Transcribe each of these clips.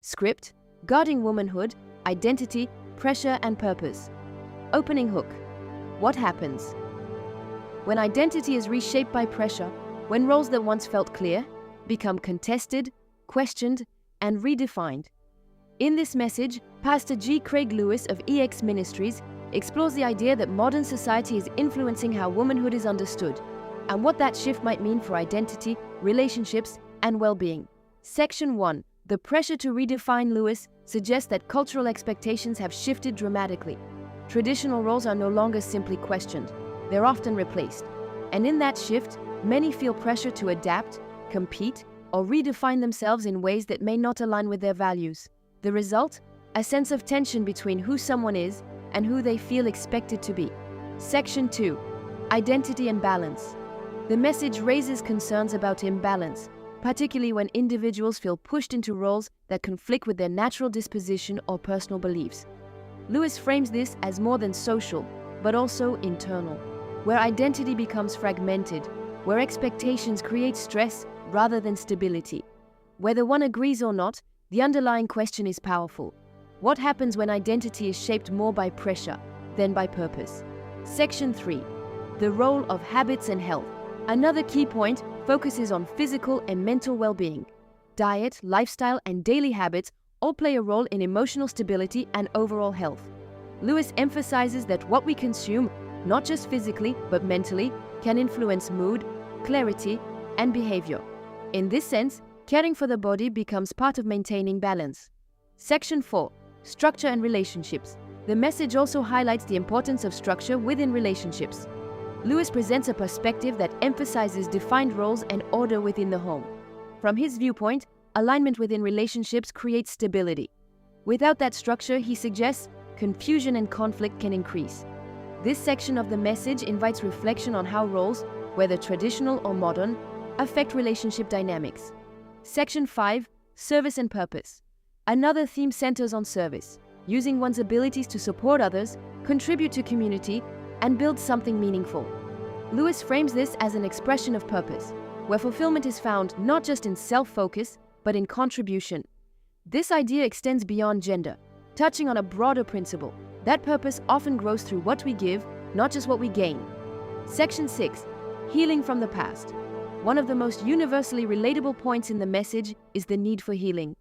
Script: guarding womanhood, identity, pressure, and purpose. Opening hook: what happens when identity is reshaped by pressure, when roles that once felt clear become contested, questioned, and redefined? In this message, Pastor G. Craig Lewis of EX Ministries explores the idea that modern society is influencing how womanhood is understood, and what that shift might mean for identity, relationships, and well-being. Section 1. The pressure to redefine. Lewis suggests that cultural expectations have shifted dramatically. Traditional roles are no longer simply questioned, they're often replaced. And in that shift, many feel pressure to adapt, compete, or redefine themselves in ways that may not align with their values. The result? A sense of tension between who someone is and who they feel expected to be. Section 2. Identity and balance. The message raises concerns about imbalance, particularly when individuals feel pushed into roles that conflict with their natural disposition or personal beliefs. Lewis frames this as more than social, but also internal, where identity becomes fragmented, where expectations create stress rather than stability. Whether one agrees or not, the underlying question is powerful. What happens when identity is shaped more by pressure than by purpose? Section 3. The role of habits and health. Another key point focuses on physical and mental well-being. Diet, lifestyle, and daily habits all play a role in emotional stability and overall health. Lewis emphasizes that what we consume, not just physically but mentally, can influence mood, clarity, and behavior. In this sense, caring for the body becomes part of maintaining balance. Section 4. Structure and relationships. The message also highlights the importance of structure within relationships. Lewis presents a perspective that emphasizes defined roles and order within the home. From his viewpoint, alignment within relationships creates stability. Without that structure, he suggests, confusion and conflict can increase. This section of the message invites reflection on how roles, whether traditional or modern, affect relationship dynamics. Section 5. Service and purpose. Another theme centers on service, using one's abilities to support others, contribute to community, and build something meaningful. Lewis frames this as an expression of purpose, where fulfillment is found not just in self-focus, but in contribution. This idea extends beyond gender, touching on a broader principle, that purpose often grows through what we give, not just what we gain. Section 6. Healing from the past. One of the most universally relatable points in the message is the need for healing.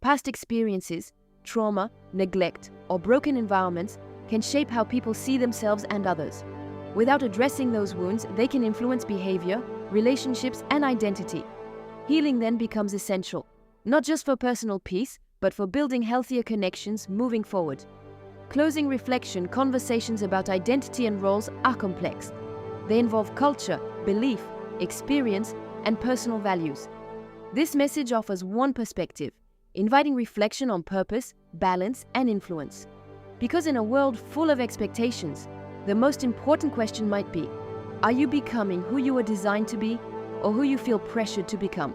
Past experiences, trauma, neglect, or broken environments can shape how people see themselves and others. Without addressing those wounds, they can influence behavior, relationships, and identity. Healing then becomes essential, not just for personal peace, but for building healthier connections moving forward. Closing reflection. Conversations about identity and roles are complex. They involve culture, belief, experience, and personal values. This message offers one perspective, inviting reflection on purpose, balance, and influence. Because in a world full of expectations, the most important question might be, are you becoming who you were designed to be, or who you feel pressured to become?